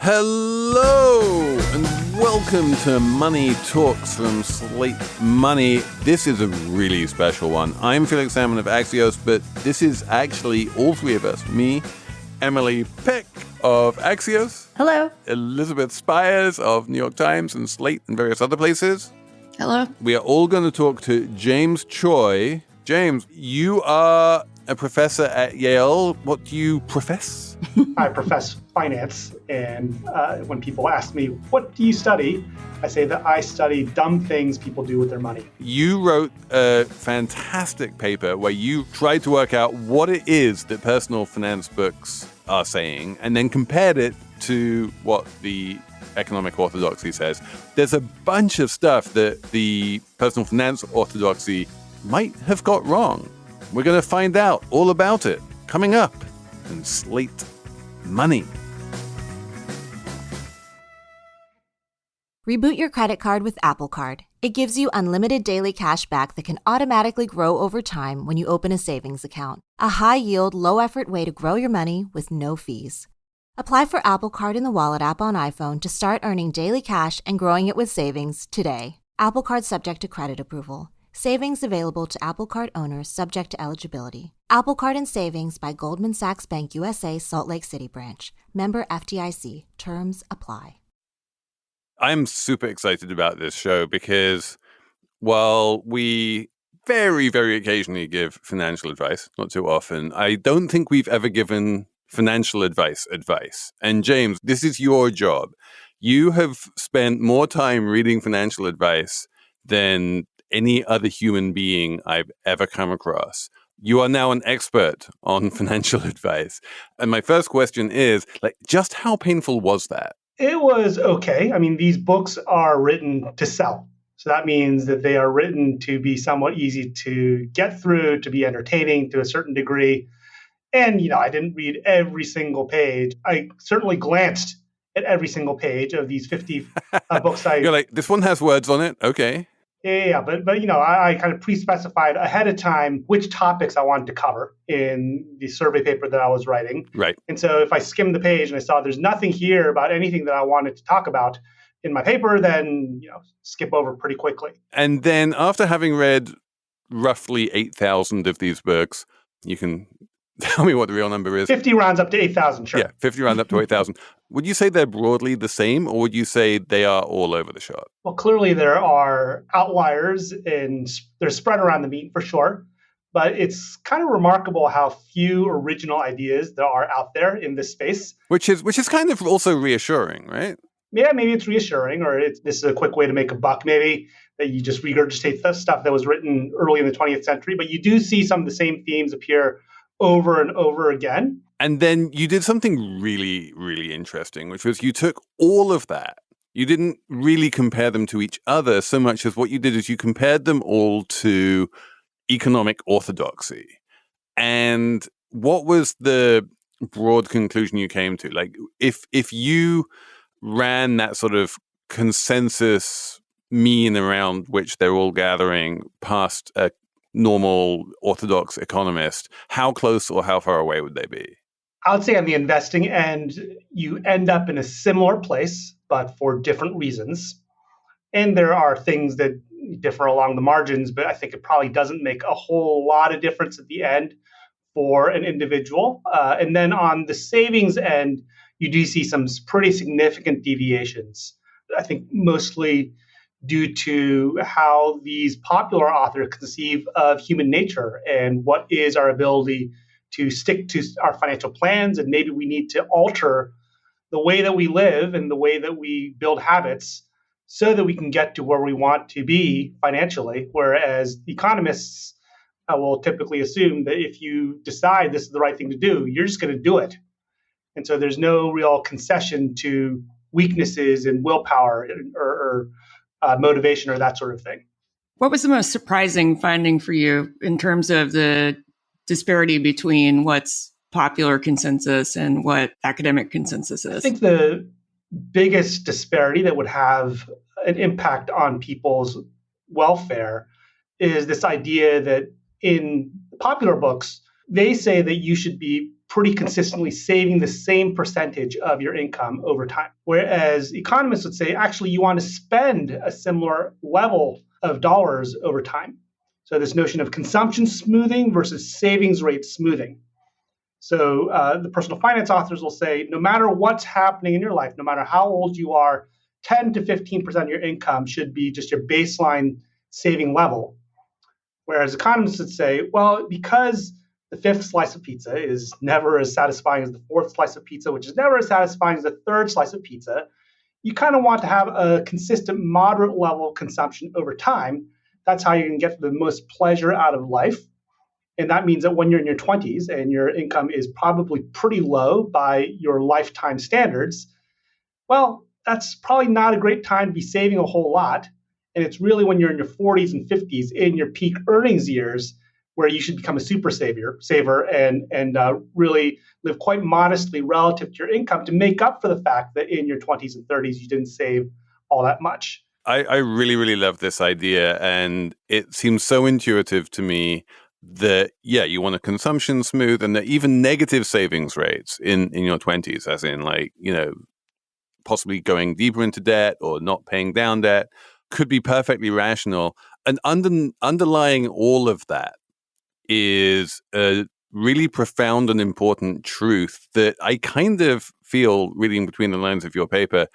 Hello and welcome to Money Talks from Slate Money. This is a really special one. I'm Felix Salmon of Axios, but this is actually all three of us. Me, Emily Peck of Axios. Hello. Elizabeth Spiers of New York Times and Slate and various other places. Hello. We are all going to talk to James Choi. James, you are a professor at Yale. What do you profess? I profess finance, and when people ask me, what do you study? I say that I study dumb things people do with their money. You wrote a fantastic paper where you tried to work out what it is that personal finance books are saying and then compared it to what the economic orthodoxy says. There's a bunch of stuff that the personal finance orthodoxy might have got wrong. We're going to find out all about it coming up in Slate Money. Reboot your credit card with Apple Card. It gives you unlimited daily cash back that can automatically grow over time when you open a savings account. A high-yield, low-effort way to grow your money with no fees. Apply for Apple Card in the Wallet app on iPhone to start earning daily cash and growing it with savings today. Apple Card subject to credit approval. Savings available to Apple Card owners subject to eligibility. Apple Card and Savings by Goldman Sachs Bank USA, Salt Lake City branch. Member FDIC. Terms apply. I'm super excited about this show because while we very, very occasionally give financial advice, not too often, I don't think we've ever given financial advice. And James, this is your job. You have spent more time reading financial advice than any other human being I've ever come across. You are now an expert on financial advice. And my first question is, just how painful was that? It was okay. I mean, these books are written to sell. So that means that they are written to be somewhat easy to get through, to be entertaining to a certain degree. And, I didn't read every single page. I certainly glanced at every single page of these 50 books. You're like, this one has words on it. Okay. Yeah, but I kind of pre-specified ahead of time which topics I wanted to cover in the survey paper that I was writing. Right. And so if I skimmed the page and I saw there's nothing here about anything that I wanted to talk about in my paper, then, skip over pretty quickly. And then after having read roughly 8,000 of these books, you can tell me what the real number is. 50 rounds up to 8,000, sure. Yeah, 50 rounds up to 8,000. Would you say they're broadly the same, or would you say they are all over the shop? Well, clearly there are outliers, and they're spread around the meat for sure. But it's kind of remarkable how few original ideas there are out there in this space. Which is kind of also reassuring, right? Yeah, maybe it's reassuring, or this is a quick way to make a buck, maybe, that you just regurgitate the stuff that was written early in the 20th century. But you do see some of the same themes appear over and over again. And then you did something really, really interesting, which was you took all of that. You didn't really compare them to each other so much as what you did is you compared them all to economic orthodoxy. And what was the broad conclusion you came to? Like, if you ran that sort of consensus mean around which they're all gathering past a normal orthodox economist, how close or how far away would they be? I would say on the investing end, you end up in a similar place, but for different reasons. And there are things that differ along the margins, but I think it probably doesn't make a whole lot of difference at the end for an individual. And then on the savings end, you do see some pretty significant deviations. I think mostly due to how these popular authors conceive of human nature and what is our ability to stick to our financial plans. And maybe we need to alter the way that we live and the way that we build habits so that we can get to where we want to be financially. Whereas economists will typically assume that if you decide this is the right thing to do, you're just going to do it. And so there's no real concession to weaknesses and willpower or motivation or that sort of thing. What was the most surprising finding for you in terms of the disparity between what's popular consensus and what academic consensus is? I think the biggest disparity that would have an impact on people's welfare is this idea that in popular books, they say that you should be pretty consistently saving the same percentage of your income over time. Whereas economists would say, actually, you want to spend a similar level of dollars over time. So this notion of consumption smoothing versus savings rate smoothing. So the personal finance authors will say, no matter what's happening in your life, no matter how old you are, 10 to 15% of your income should be just your baseline saving level. Whereas economists would say, well, because the fifth slice of pizza is never as satisfying as the fourth slice of pizza, which is never as satisfying as the third slice of pizza, you kind of want to have a consistent, moderate level of consumption over time. That's how you can get the most pleasure out of life. And that means that when you're in your 20s and your income is probably pretty low by your lifetime standards, well, that's probably not a great time to be saving a whole lot. And it's really when you're in your 40s and 50s in your peak earnings years where you should become a super saver and really live quite modestly relative to your income to make up for the fact that in your 20s and 30s you didn't save all that much. I really, really love this idea. And it seems so intuitive to me that, yeah, you want a consumption smooth and that even negative savings rates in your 20s, as in like, you know, possibly going deeper into debt or not paying down debt, could be perfectly rational. And underlying all of that is a really profound and important truth that I kind of feel, reading between the lines of your paper,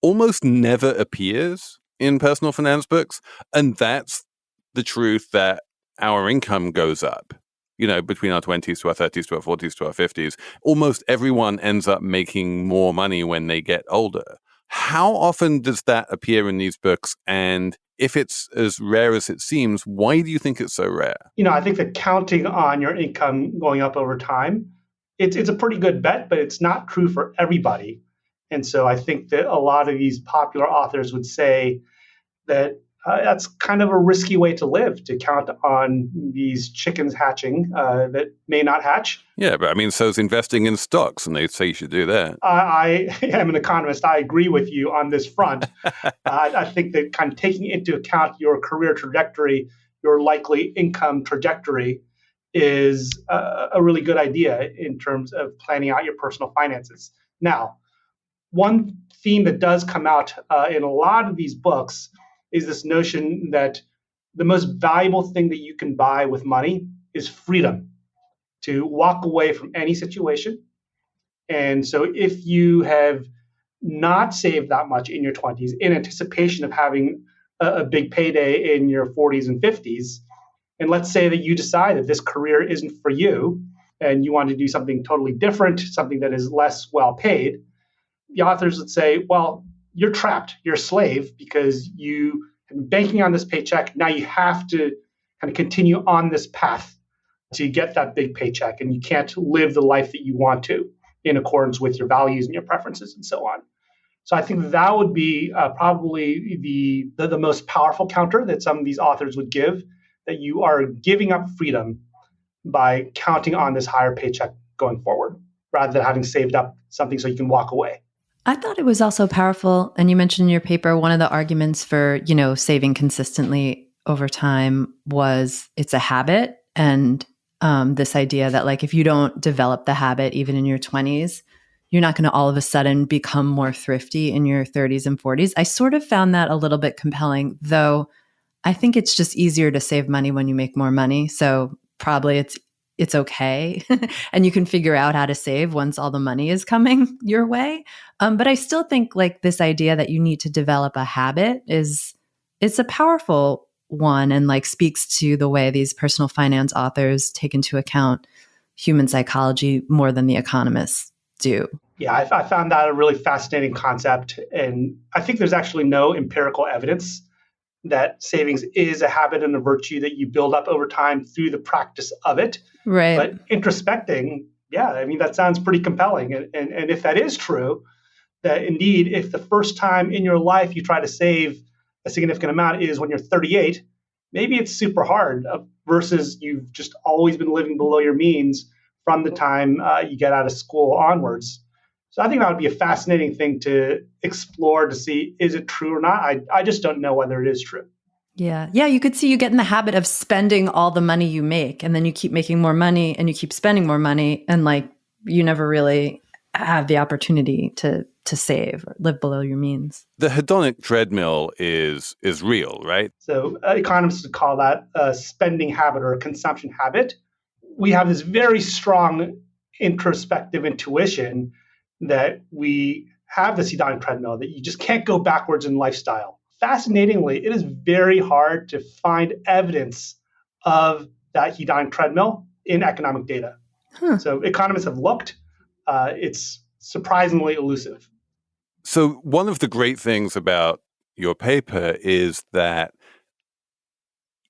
almost never appears in personal finance books. And that's the truth that our income goes up, you know, between our 20s to our 30s to our 40s to our 50s. Almost everyone ends up making more money when they get older. How often does that appear in these books? And if it's as rare as it seems, why do you think it's so rare? You know, I think that counting on your income going up over time, it's a pretty good bet, but it's not true for everybody. And so I think that a lot of these popular authors would say that that's kind of a risky way to live, to count on these chickens hatching that may not hatch. Yeah, but I mean, so is investing in stocks, and they say you should do that. I am an economist. I agree with you on this front. I think that kind of taking into account your career trajectory, your likely income trajectory, is a really good idea in terms of planning out your personal finances. Now, one theme that does come out in a lot of these books is this notion that the most valuable thing that you can buy with money is freedom to walk away from any situation. And so if you have not saved that much in your 20s in anticipation of having a big payday in your 40s and 50s, and let's say that you decide that this career isn't for you and you want to do something totally different, something that is less well paid, the authors would say, well, you're trapped, you're a slave because you have been banking on this paycheck. Now you have to kind of continue on this path to get that big paycheck, and you can't live the life that you want to in accordance with your values and your preferences and so on. So I think that would be probably the most powerful counter that some of these authors would give, that you are giving up freedom by counting on this higher paycheck going forward, rather than having saved up something so you can walk away. I thought it was also powerful, and you mentioned in your paper, one of the arguments for, you know, saving consistently over time was it's a habit. And this idea that, like, if you don't develop the habit even in your 20s, you're not going to all of a sudden become more thrifty in your 30s and 40s. I sort of found that a little bit compelling, though I think it's just easier to save money when you make more money. So probably it's okay. And you can figure out how to save once all the money is coming your way. But I still think, like, this idea that you need to develop a habit it's a powerful one, and like speaks to the way these personal finance authors take into account human psychology more than the economists do. Yeah, I found that a really fascinating concept. And I think there's actually no empirical evidence that savings is a habit and a virtue that you build up over time through the practice of it. Right. But introspecting, yeah, I mean, that sounds pretty compelling. And if that is true, that indeed, if the first time in your life you try to save a significant amount is when you're 38, maybe it's super hard versus you've just always been living below your means from the time you get out of school onwards. So I think that would be a fascinating thing to explore, to see, is it true or not? I just don't know whether it is true. Yeah. Yeah. You could see you get in the habit of spending all the money you make, and then you keep making more money and you keep spending more money. And like, you never really have the opportunity to save or live below your means. The hedonic treadmill is real, right? So economists would call that a spending habit or a consumption habit. We have this very strong introspective intuition that we have this hedonic treadmill, that you just can't go backwards in lifestyle. Fascinatingly, it is very hard to find evidence of that hedonic treadmill in economic data. So economists have looked. It's surprisingly elusive. So one of the great things about your paper is that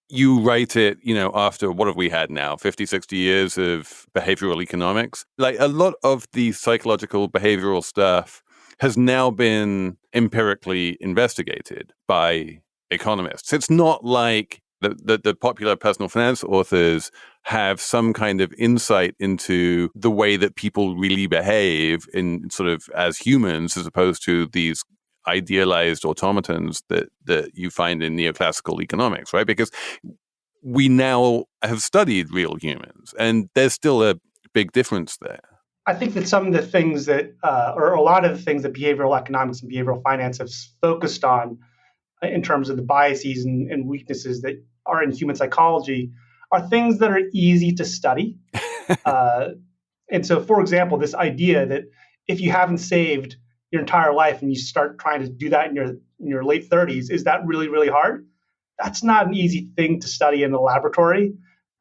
you write it, after what have we had now, 50, 60 years of behavioral economics? Like a lot of the psychological behavioral stuff has now been empirically investigated by economists. It's not like the popular personal finance authors have some kind of insight into the way that people really behave in sort of as humans, as opposed to these idealized automatons that you find in neoclassical economics, right? Because we now have studied real humans, and there's still a big difference there. I think that some of the things that, or a lot of the things that behavioral economics and behavioral finance have focused on in terms of the biases and weaknesses that are in human psychology are things that are easy to study. And so, for example, this idea that if you haven't saved your entire life and you start trying to do that in your late 30s, is that really, really hard? That's not an easy thing to study in the laboratory.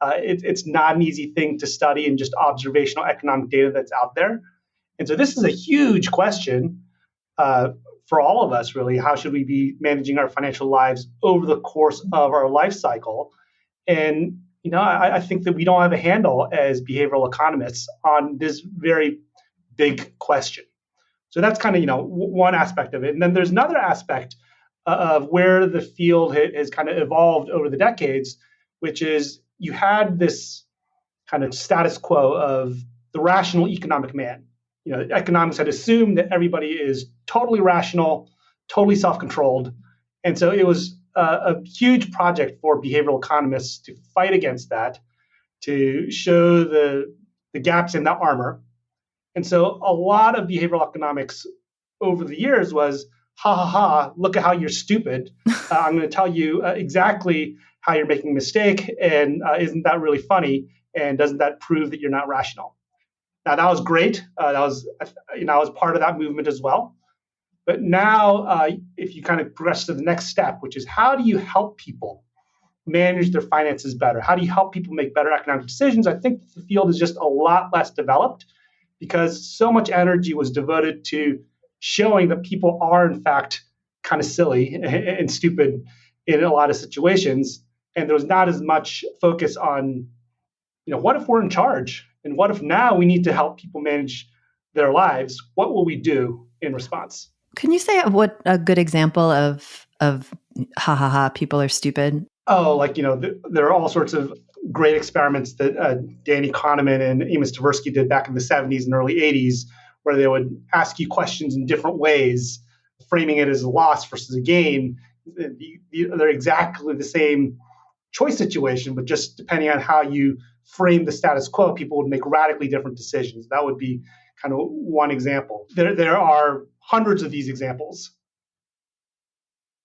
It's not an easy thing to study in just observational economic data that's out there. And so this is a huge question for all of us, really. How should we be managing our financial lives over the course of our life cycle? And I think that we don't have a handle as behavioral economists on this very big question. So that's kind of, one aspect of it. And then there's another aspect of where the field has kind of evolved over the decades, which is you had this kind of status quo of the rational economic man. Economics had assumed that everybody is totally rational, totally self-controlled. And so it was a huge project for behavioral economists to fight against that, to show the gaps in that armor. And so a lot of behavioral economics over the years was, ha ha ha, look at how you're stupid. I'm going to tell you exactly how you're making a mistake. And isn't that really funny? And doesn't that prove that you're not rational? Now, that was great. I was part of that movement as well. But now, if you kind of progress to the next step, which is how do you help people manage their finances better? How do you help people make better economic decisions? I think the field is just a lot less developed because so much energy was devoted to showing that people are, in fact, kind of silly and stupid in a lot of situations. And there was not as much focus on, what if we're in charge? And what if now we need to help people manage their lives? What will we do in response? Can you say what a good example of ha ha ha, people are stupid? Oh, there are all sorts of great experiments that Danny Kahneman and Amos Tversky did back in the 70s and early 80s, where they would ask you questions in different ways, framing it as a loss versus a gain. They're exactly the same choice situation, but just depending on how you frame the status quo, people would make radically different decisions. That would be kind of one example. There are hundreds of these examples.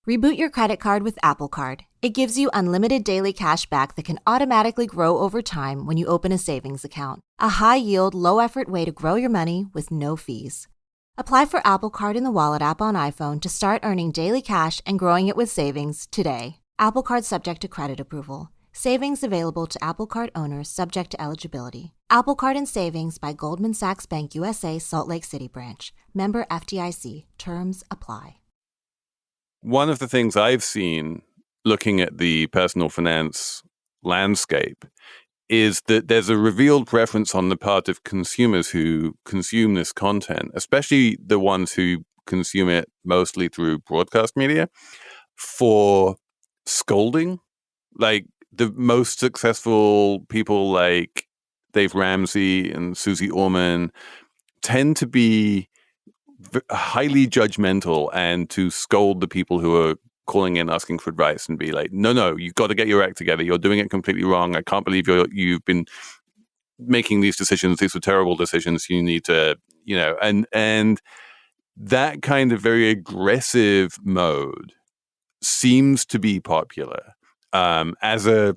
Reboot your credit card with Apple Card. It gives you unlimited daily cash back that can automatically grow over time when you open a savings account. A high-yield, low-effort way to grow your money with no fees. Apply for Apple Card in the Wallet app on iPhone to start earning daily cash and growing it with savings today. Apple Card subject to credit approval. Savings available to Apple Card owners subject to eligibility. Apple Card and Savings by Goldman Sachs Bank USA, Salt Lake City branch. Member FDIC. Terms apply. One of the things I've seen looking at the personal finance landscape is that there's a revealed preference on the part of consumers who consume this content, especially the ones who consume it mostly through broadcast media, for scolding. Like the most successful people like Dave Ramsey and Susie Orman tend to be highly judgmental and to scold the people who are calling in, asking for advice and be like, no, you've got to get your act together. You're doing it completely wrong. I can't believe you've been making these decisions. These were terrible decisions. You need to, and that kind of very aggressive mode seems to be popular as a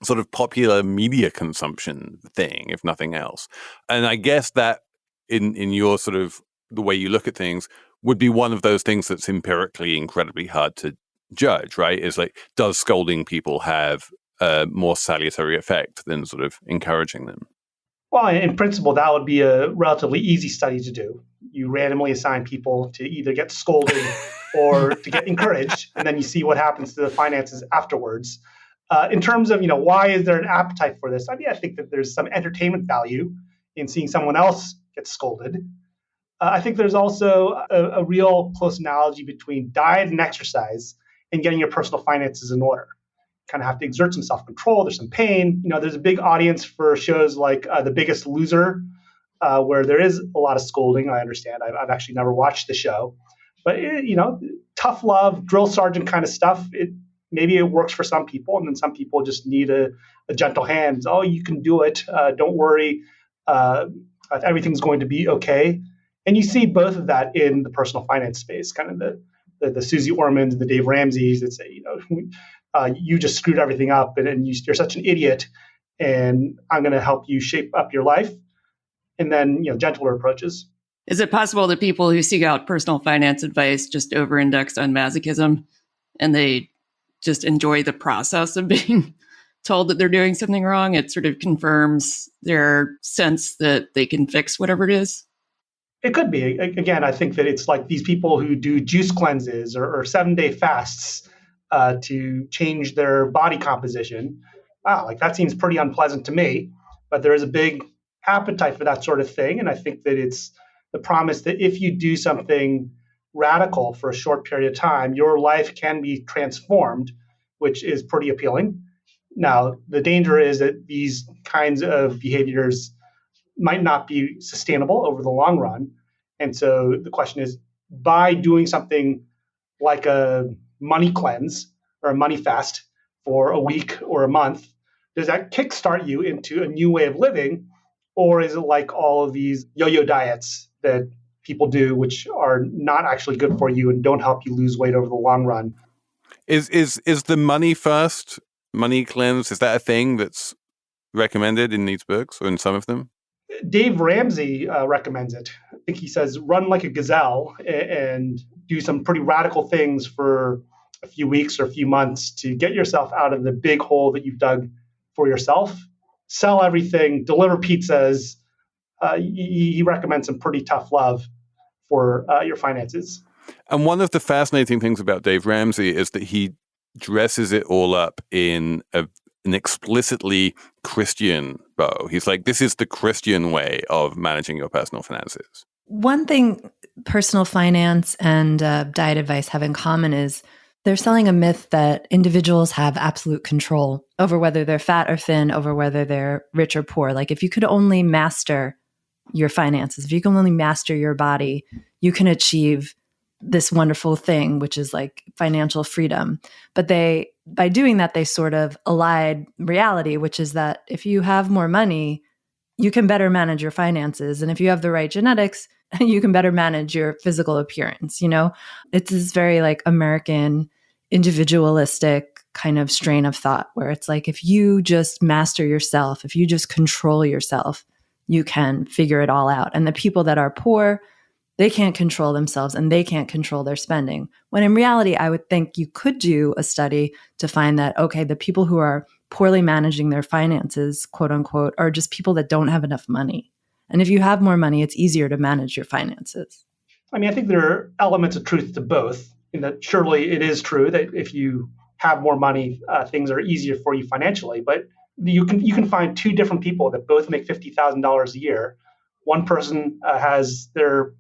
sort of popular media consumption thing, if nothing else. And I guess that in your sort of the way you look at things would be one of those things that's empirically incredibly hard to judge, right? Is like, does scolding people have a more salutary effect than sort of encouraging them? Well, in principle, that would be a relatively easy study to do. You randomly assign people to either get scolded or to get encouraged, and then you see what happens to the finances afterwards. In terms of, why is there an appetite for this? I mean, I think that there's some entertainment value in seeing someone else get scolded. I think there's also a real close analogy between diet and exercise and getting your personal finances in order. Kind of have to exert some self-control. There's some pain. There's a big audience for shows like The Biggest Loser, where there is a lot of scolding. I understand. I've actually never watched the show. But, tough love, drill sergeant kind of stuff, maybe it works for some people. And then some people just need a gentle hand. Oh, you can do it. Don't worry. Everything's going to be okay. And you see both of that in the personal finance space, kind of the Susie Ormans, the Dave Ramseys that say, you just screwed everything up and you're such an idiot, and I'm going to help you shape up your life. And then, gentler approaches. Is it possible that people who seek out personal finance advice just over-index on masochism and they just enjoy the process of being told that they're doing something wrong? It sort of confirms their sense that they can fix whatever it is. It could be. Again, I think that it's like these people who do juice cleanses or 7-day fasts to change their body composition. Wow, like that seems pretty unpleasant to me. But there is a big appetite for that sort of thing. And I think that it's the promise that if you do something radical for a short period of time, your life can be transformed, which is pretty appealing. Now, the danger is that these kinds of behaviors might not be sustainable over the long run. And so the question is, by doing something like a money cleanse or a money fast for a week or a month, does that kickstart you into a new way of living? Or is it like all of these yo-yo diets that people do, which are not actually good for you and don't help you lose weight over the long run? Is the money fast, money cleanse, is that a thing that's recommended in these books or in some of them? Dave Ramsey recommends it. I think he says run like a gazelle and do some pretty radical things for a few weeks or a few months to get yourself out of the big hole that you've dug for yourself. Sell everything, deliver pizzas. He recommends some pretty tough love for your finances. And one of the fascinating things about Dave Ramsey is that he dresses it all up in an explicitly Christian bow. He's like, this is the Christian way of managing your personal finances. One thing personal finance and diet advice have in common is they're selling a myth that individuals have absolute control over whether they're fat or thin, over whether they're rich or poor. Like if you could only master your finances, if you can only master your body, you can achieve this wonderful thing, which is like financial freedom. But by doing that, they sort of allied reality, which is that if you have more money, you can better manage your finances. And if you have the right genetics, you can better manage your physical appearance. It's this very like American individualistic kind of strain of thought where it's like, if you just master yourself, if you just control yourself, you can figure it all out. And the people that are poor, they can't control themselves and they can't control their spending. When in reality, I would think you could do a study to find that, okay, the people who are poorly managing their finances, quote unquote, are just people that don't have enough money. And if you have more money, it's easier to manage your finances. I mean, I think there are elements of truth to both, in that surely it is true that if you have more money, things are easier for you financially. But you can find two different people that both make $50,000 a year. One person has their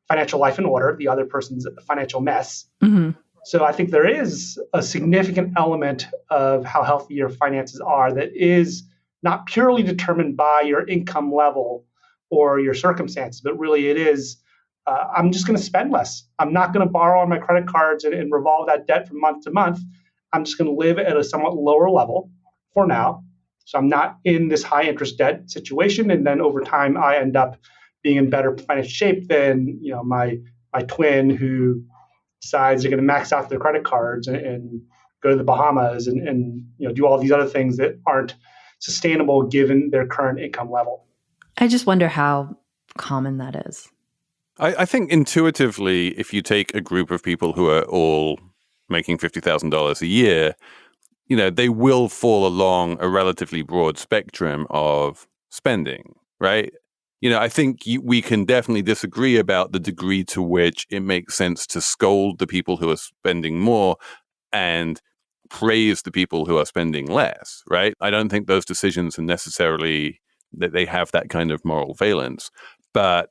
financial life in order. The other person's a financial mess. Mm-hmm. So I think there is a significant element of how healthy your finances are that is not purely determined by your income level or your circumstances, but really it is I'm just going to spend less. I'm not going to borrow on my credit cards and revolve that debt from month to month. I'm just going to live at a somewhat lower level for now. So I'm not in this high interest debt situation. And then over time, I end up being in better financial shape than my twin who decides they're going to max out their credit cards and go to the Bahamas and do all these other things that aren't sustainable given their current income level. I just wonder how common that is. I think intuitively, if you take a group of people who are all making $50,000 a year, they will fall along a relatively broad spectrum of spending, right? I think we can definitely disagree about the degree to which it makes sense to scold the people who are spending more and praise the people who are spending less, right? I don't think those decisions are necessarily that they have that kind of moral valence, but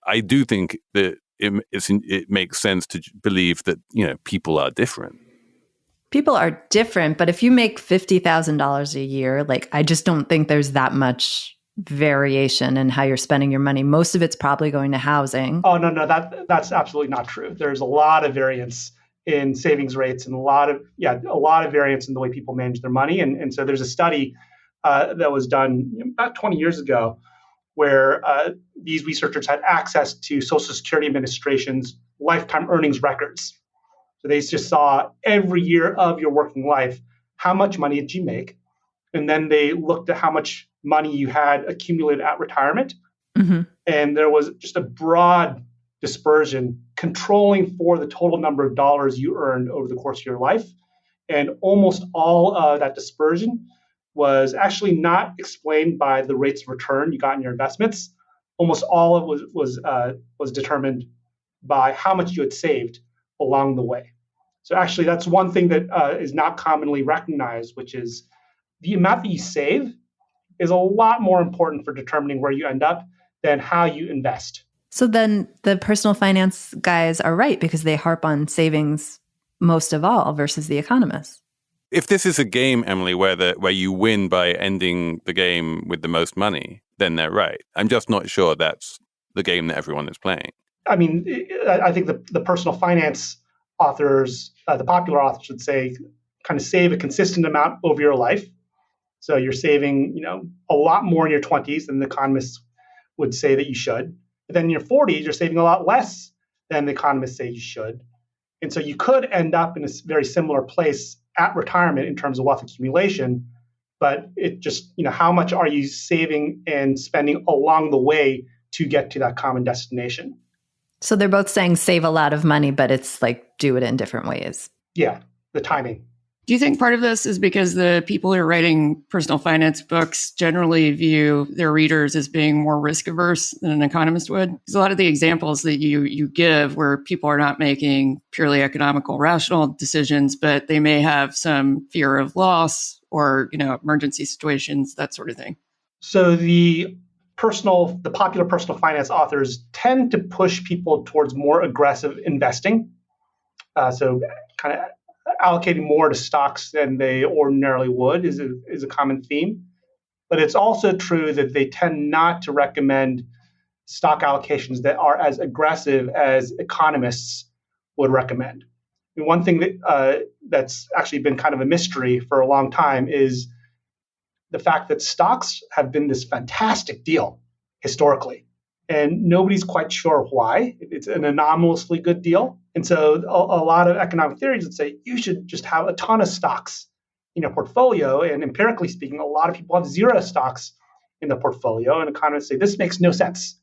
I do think that it makes sense to believe that, people are different. People are different, but if you make $50,000 a year, I just don't think there's that much variation in how you're spending your money. Most of it's probably going to housing. Oh, no, that's absolutely not true. There's a lot of variance in savings rates and a lot of variance in the way people manage their money. And so there's a study that was done about 20 years ago where these researchers had access to Social Security Administration's lifetime earnings records. So they just saw every year of your working life, how much money did you make? And then they looked at how much money you had accumulated at retirement. Mm-hmm. And there was just a broad dispersion controlling for the total number of dollars you earned over the course of your life. And almost all of that dispersion was actually not explained by the rates of return you got in your investments. Almost all of it was determined by how much you had saved along the way. So actually, that's one thing that is not commonly recognized, which is the amount that you save is a lot more important for determining where you end up than how you invest. So then the personal finance guys are right because they harp on savings most of all versus the economists. If this is a game, Emily, where you win by ending the game with the most money, then they're right. I'm just not sure that's the game that everyone is playing. I mean, I think the personal finance authors, the popular authors would say, kind of save a consistent amount over your life. So you're saving, a lot more in your 20s than the economists would say that you should. But then in your 40s, you're saving a lot less than the economists say you should. And so you could end up in a very similar place at retirement in terms of wealth accumulation. But it just, how much are you saving and spending along the way to get to that common destination? So they're both saying save a lot of money, but it's do it in different ways. Yeah, the timing. Do you think part of this is because the people who are writing personal finance books generally view their readers as being more risk averse than an economist would? Because a lot of the examples that you give where people are not making purely economical, rational decisions, but they may have some fear of loss or, emergency situations, that sort of thing. So the popular personal finance authors tend to push people towards more aggressive investing. So kind of allocating more to stocks than they ordinarily would is a common theme. But it's also true that they tend not to recommend stock allocations that are as aggressive as economists would recommend. And one thing that's actually been kind of a mystery for a long time is the fact that stocks have been this fantastic deal historically. And nobody's quite sure why. It's an anomalously good deal. And so a lot of economic theories would say you should just have a ton of stocks in your portfolio. And empirically speaking, a lot of people have zero stocks in the portfolio. And economists say this makes no sense,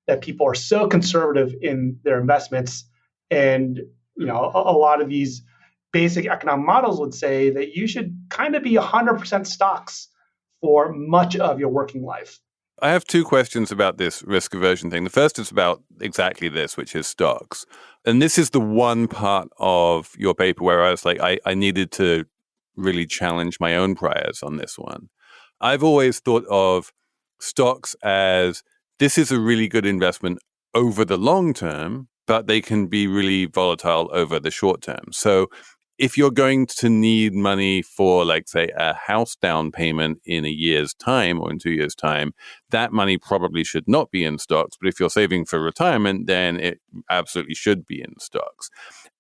that people are so conservative in their investments. And a lot of these basic economic models would say that you should kind of be 100% stocks for much of your working life. I have two questions about this risk aversion thing. The first is about exactly this, which is stocks. And this is the one part of your paper where I was like, I needed to really challenge my own priors on this one. I've always thought of stocks as this is a really good investment over the long term, but they can be really volatile over the short term. So if you're going to need money for, like, say, a house down payment in a year's time or in 2 years' time, that money probably should not be in stocks. But if you're saving for retirement, then it absolutely should be in stocks.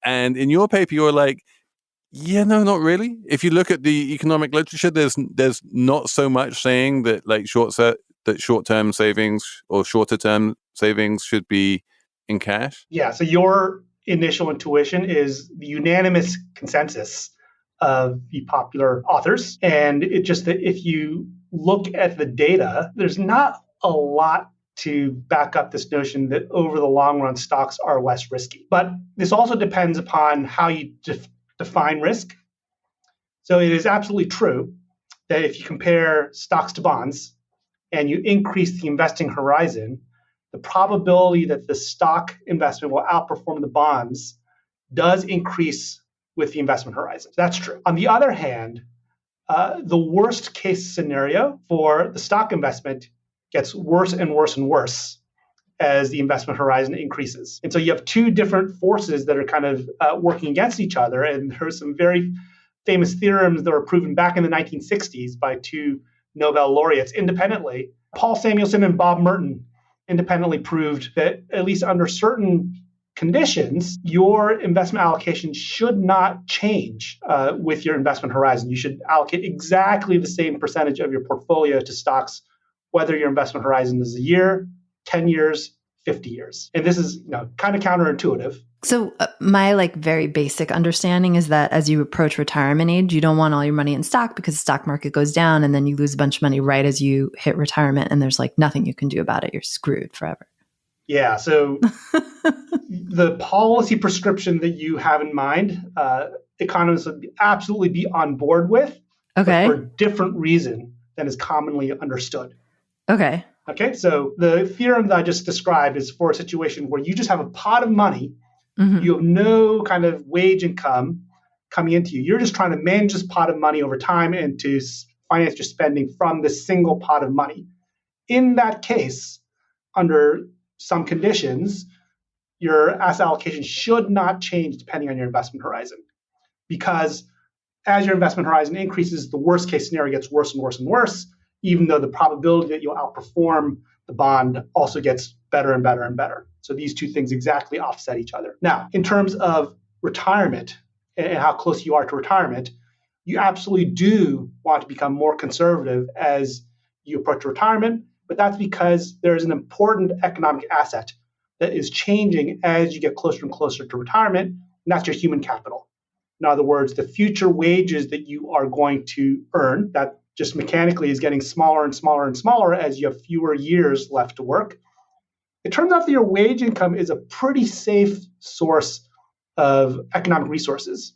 And in your paper, you're like, yeah, no, not really. If you look at the economic literature, there's not so much saying that, like, short-term savings or shorter-term savings should be in cash. Yeah. So your initial intuition is the unanimous consensus of the popular authors. And it's just that if you look at the data, there's not a lot to back up this notion that over the long run, stocks are less risky. But this also depends upon how you define risk. So it is absolutely true that if you compare stocks to bonds and you increase the investing horizon, the probability that the stock investment will outperform the bonds does increase with the investment horizon. That's true. On the other hand, the worst case scenario for the stock investment gets worse and worse and worse as the investment horizon increases. And so you have two different forces that are kind of working against each other. And there are some very famous theorems that were proven back in the 1960s by two Nobel laureates independently. Paul Samuelson and Bob Merton independently proved that, at least under certain conditions, your investment allocation should not change with your investment horizon. You should allocate exactly the same percentage of your portfolio to stocks, whether your investment horizon is a year, 10 years, 50 years. And this is, kind of counterintuitive. So my very basic understanding is that as you approach retirement age, you don't want all your money in stock because the stock market goes down and then you lose a bunch of money right as you hit retirement and there's nothing you can do about it. You're screwed forever. Yeah. So the policy prescription that you have in mind, economists would absolutely be on board with, okay, but for a different reason than is commonly understood. Okay. Okay. So the theorem that I just described is for a situation where you just have a pot of money. Mm-hmm. You have no kind of wage income coming into you. You're just trying to manage this pot of money over time and to finance your spending from this single pot of money. In that case, under some conditions, your asset allocation should not change depending on your investment horizon. Because as your investment horizon increases, the worst case scenario gets worse and worse and worse, even though the probability that you'll outperform the bond also gets better and better and better. So these two things exactly offset each other. Now, in terms of retirement and how close you are to retirement, you absolutely do want to become more conservative as you approach retirement, but that's because there is an important economic asset that is changing as you get closer and closer to retirement, and that's your human capital. In other words, the future wages that you are going to earn, that just mechanically is getting smaller and smaller and smaller as you have fewer years left to work. It turns out that your wage income is a pretty safe source of economic resources.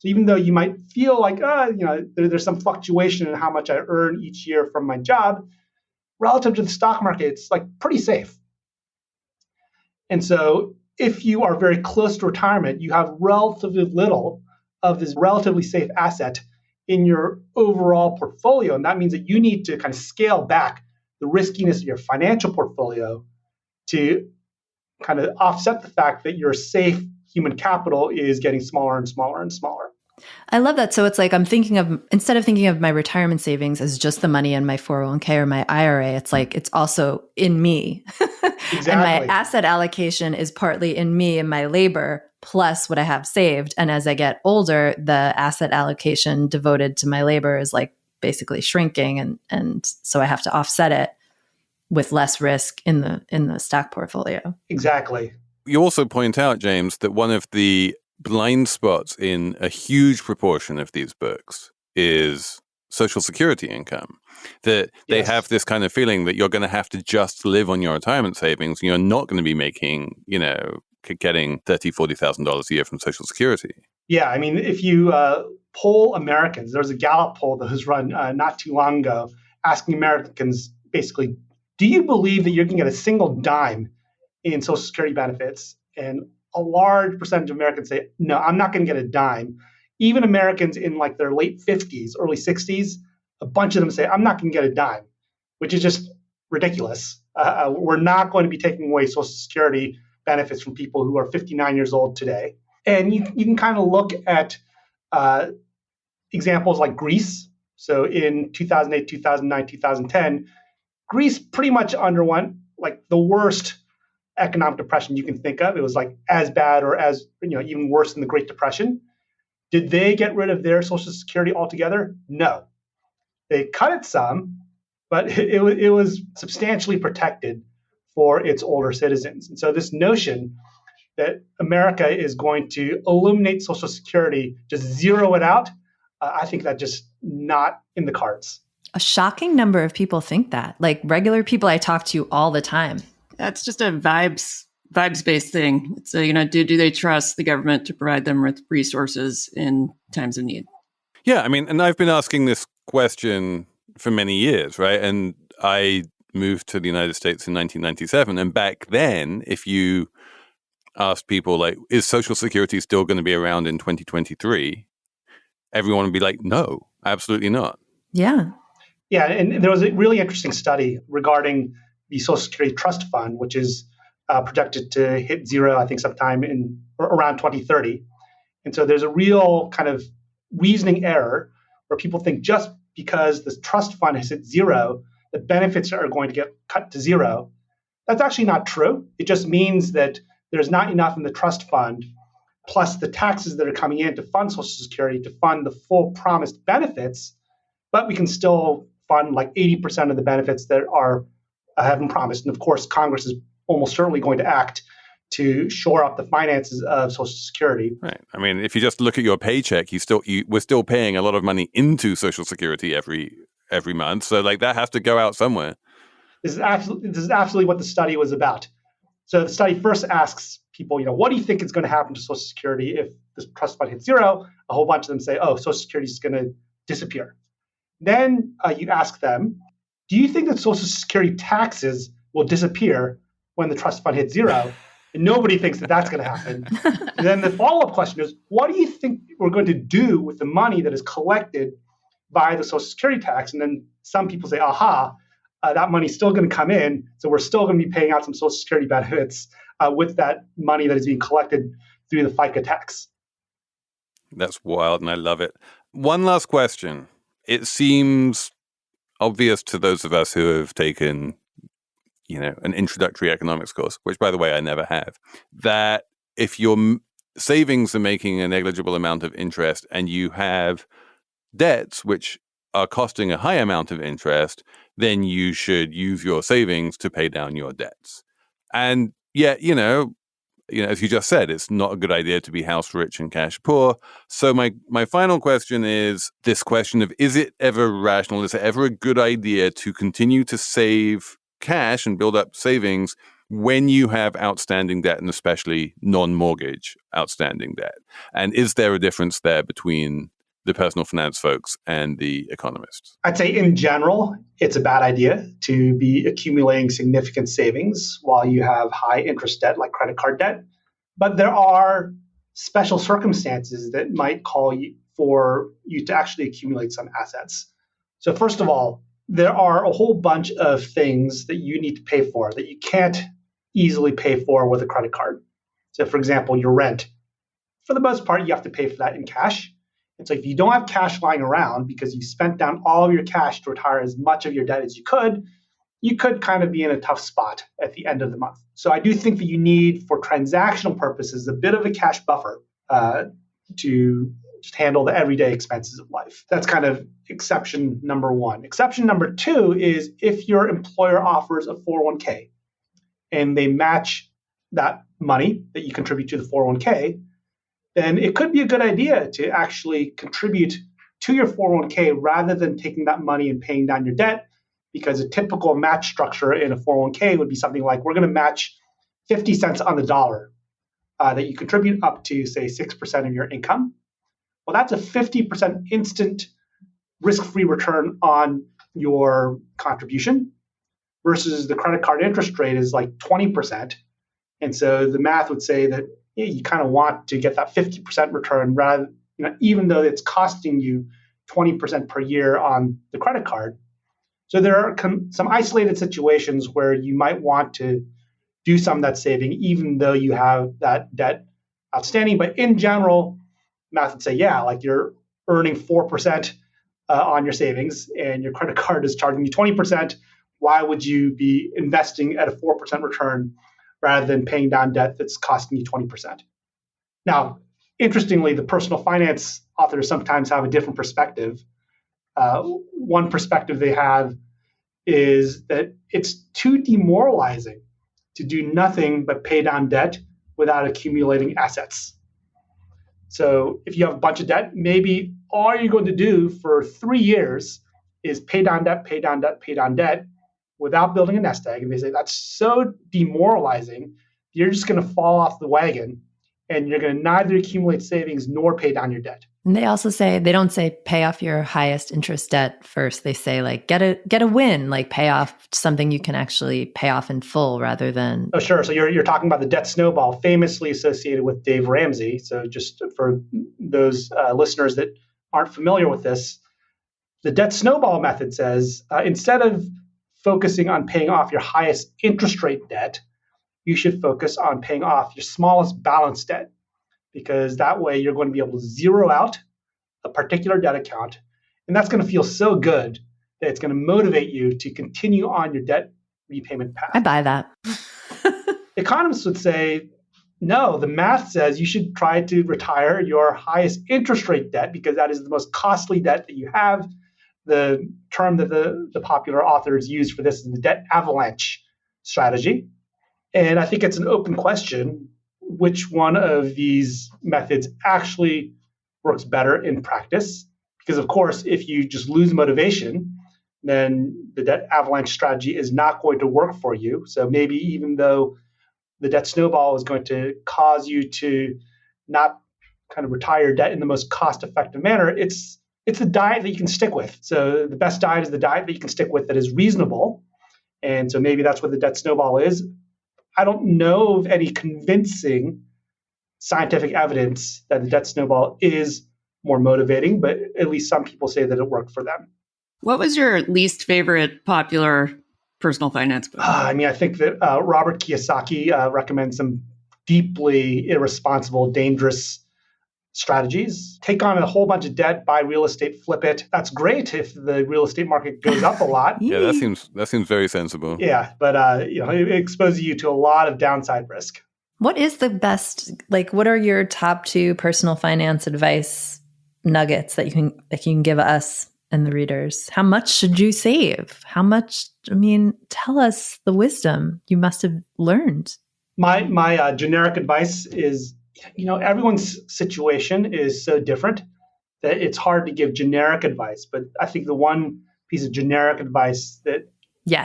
So even though you might feel like, there's some fluctuation in how much I earn each year from my job, relative to the stock market, it's pretty safe. And so if you are very close to retirement, you have relatively little of this relatively safe asset in your overall portfolio. And that means that you need to kind of scale back the riskiness of your financial portfolio to kind of offset the fact that your safe human capital is getting smaller and smaller and smaller. I love that. So it's I'm thinking of, instead of thinking of my retirement savings as just the money in my 401k or my IRA, it's it's also in me. Exactly. And my asset allocation is partly in me and my labor plus what I have saved. And as I get older, the asset allocation devoted to my labor is basically shrinking. And so I have to offset it with less risk in the stock portfolio. Exactly. You also point out, James, that one of the blind spots in a huge proportion of these books is Social Security income. That they have this kind of feeling that you're going to have to just live on your retirement savings. You're not going to be making, getting $30,000, $40,000 a year from Social Security. Yeah, I mean, if you poll Americans, there was a Gallup poll that was run not too long ago, asking Americans basically, do you believe that you're going to get a single dime in Social Security benefits? And a large percentage of Americans say, no, I'm not going to get a dime. Even Americans in their late 50s, early 60s, a bunch of them say, I'm not going to get a dime, which is just ridiculous. We're not going to be taking away Social Security benefits from people who are 59 years old today. And you can kind of look at Examples like Greece. So in 2008, 2009, 2010, Greece pretty much underwent like the worst economic depression you can think of. It was like as bad or as even worse than the Great Depression. Did they get rid of their Social Security altogether? No. They cut it some, but it was substantially protected for its older citizens. And so this notion that America is going to eliminate Social Security, just zero it out, I think that's just not in the cards. A shocking number of people think that. Like regular people I talk to all the time. That's just a vibes-based thing. It's do they trust the government to provide them with resources in times of need? Yeah, I mean, and I've been asking this question for many years, right? And I moved to the United States in 1997. And back then, if you asked people, like, is Social Security still going to be around in 2023? Everyone would be like, no, absolutely not. Yeah. Yeah, and there was a really interesting study regarding the Social Security Trust Fund, which is projected to hit zero, I think, sometime in around 2030. And so there's a real kind of reasoning error where people think just because the trust fund has hit zero, the benefits are going to get cut to zero. That's actually not true. It just means that there's not enough in the trust fund, plus the taxes that are coming in to fund Social Security to fund the full promised benefits, but we can still fund like 80% of the benefits that have been promised. And of course, Congress is almost certainly going to act to shore up the finances of Social Security. Right. I mean, if you just look at your paycheck, we're still paying a lot of money into Social Security every month. So like that has to go out somewhere. This is absolutely what the study was about. So the study first asks people, what do you think is going to happen to Social Security if this trust fund hits zero? A whole bunch of them say, oh, Social Security is going to disappear. Then you ask them, do you think that Social Security taxes will disappear when the trust fund hits zero? And nobody thinks that that's going to happen. And then the follow-up question is, what do you think we're going to do with the money that is collected by the Social Security tax? And then some people say, aha, that money's still going to come in. So we're still going to be paying out some Social Security benefits with that money that is being collected through the FICA tax. That's wild, and I love it. One last question. It seems obvious to those of us who have taken an introductory economics course, which, by the way, I never have, that if your savings are making a negligible amount of interest and you have debts which are costing a high amount of interest, then you should use your savings to pay down your debts. And yet, as you just said, it's not a good idea to be house rich and cash poor. So my final question is this question of, is it ever rational? Is it ever a good idea to continue to save cash and build up savings when you have outstanding debt, and especially non-mortgage outstanding debt? And is there a difference there between the personal finance folks and the economists? I'd say in general, it's a bad idea to be accumulating significant savings while you have high interest debt like credit card debt. But there are special circumstances that might call for you to actually accumulate some assets. So first of all, there are a whole bunch of things that you need to pay for that you can't easily pay for with a credit card. So for example, your rent. For the most part, you have to pay for that in cash. And so if you don't have cash lying around because you spent down all of your cash to retire as much of your debt as you could kind of be in a tough spot at the end of the month. So I do think that you need, for transactional purposes, a bit of a cash buffer to just handle the everyday expenses of life. That's kind of exception number one. Exception number two is if your employer offers a 401k and they match that money that you contribute to the 401k, then it could be a good idea to actually contribute to your 401k rather than taking that money and paying down your debt, because a typical match structure in a 401k would be something like, we're going to match 50 cents on the dollar that you contribute up to, say, 6% of your income. Well, that's a 50% instant risk-free return on your contribution versus the credit card interest rate is like 20%. And so the math would say that you kind of want to get that 50% return rather, even though it's costing you 20% per year on the credit card. So there are some isolated situations where you might want to do some of that saving, even though you have that debt outstanding. But in general, math would say, yeah, like you're earning 4% on your savings and your credit card is charging you 20%. Why would you be investing at a 4% return rather than paying down debt that's costing you 20%? Now, interestingly, the personal finance authors sometimes have a different perspective. One perspective they have is that it's too demoralizing to do nothing but pay down debt without accumulating assets. So if you have a bunch of debt, maybe all you're going to do for 3 years is pay down debt, pay down debt, pay down debt without building a nest egg. And they say that's so demoralizing, you're just going to fall off the wagon and you're going to neither accumulate savings nor pay down your debt. And they also say, they don't say pay off your highest interest debt first. They say like get a win, like pay off something you can actually pay off in full rather than. Oh, sure. So you're talking about the debt snowball, famously associated with Dave Ramsey. So just for those listeners that aren't familiar with this, the debt snowball method says instead of focusing on paying off your highest interest rate debt, you should focus on paying off your smallest balance debt, because that way you're going to be able to zero out a particular debt account. And that's going to feel so good that it's going to motivate you to continue on your debt repayment path. I buy that. Economists would say, no, the math says you should try to retire your highest interest rate debt because that is the most costly debt that you have. The term that the popular authors use for this is the debt avalanche strategy. And I think it's an open question which one of these methods actually works better in practice. Because, of course, if you just lose motivation, then the debt avalanche strategy is not going to work for you. So maybe even though the debt snowball is going to cause you to not kind of retire debt in the most cost-effective manner, it's a diet that you can stick with. So the best diet is the diet that you can stick with that is reasonable. And so maybe that's what the debt snowball is. I don't know of any convincing scientific evidence that the debt snowball is more motivating, but at least some people say that it worked for them. What was your least favorite popular personal finance book? I think that Robert Kiyosaki recommends some deeply irresponsible, dangerous strategies. Take on a whole bunch of debt, buy real estate, flip it. That's great if the real estate market goes up a lot. Yeah, that seems very sensible. Yeah, but it exposes you to a lot of downside risk. What is the best, what are your top 2 personal finance advice nuggets that you can give us and the readers? How much should you save? How much, tell us the wisdom you must have learned. My generic advice is, everyone's situation is so different that it's hard to give generic advice. But I think the one piece of generic advice that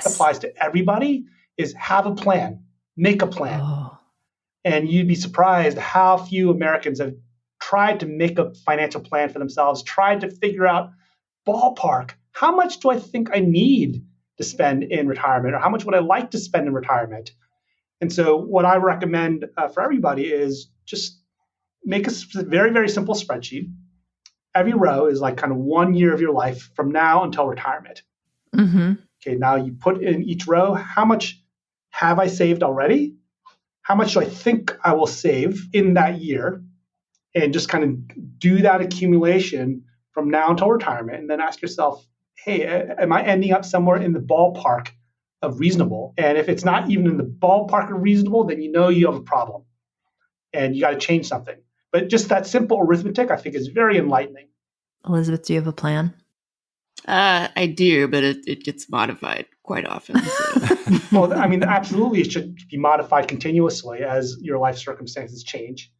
applies to everybody is have a plan, make a plan. Oh. And you'd be surprised how few Americans have tried to make a financial plan for themselves, tried to figure out ballpark, how much do I think I need to spend in retirement, or how much would I like to spend in retirement? And so what I recommend for everybody is just make a very, very simple spreadsheet. Every row is like kind of 1 year of your life from now until retirement. Mm-hmm. Okay, now you put in each row, how much have I saved already? How much do I think I will save in that year? And just kind of do that accumulation from now until retirement. And then ask yourself, hey, am I ending up somewhere in the ballpark of reasonable? And if it's not even in the ballpark of reasonable, then you have a problem and you got to change something. But just that simple arithmetic, I think, is very enlightening. Elizabeth, do you have a plan? I do, but it gets modified quite often. So. Well, absolutely, it should be modified continuously as your life circumstances change.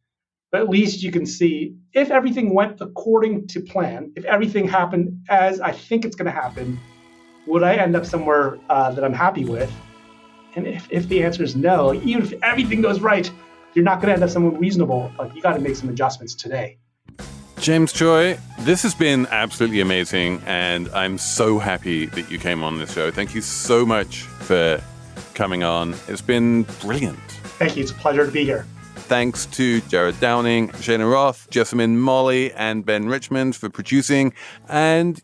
But at least you can see if everything went according to plan, if everything happened as I think it's going to happen, would I end up somewhere that I'm happy with? And if the answer is no, even if everything goes right, you're not going to end up somewhere reasonable. You got to make some adjustments today. James Choi, this has been absolutely amazing, and I'm so happy that you came on this show. Thank you so much for coming on. It's been brilliant. Thank you. It's a pleasure to be here. Thanks to Jared Downing, Cheyna Roth, Jessamine Molly, and Ben Richmond for producing. And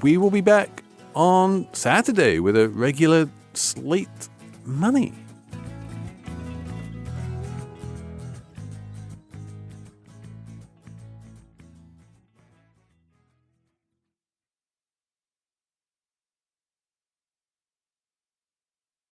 we will be back on Saturday with a regular Slate Money.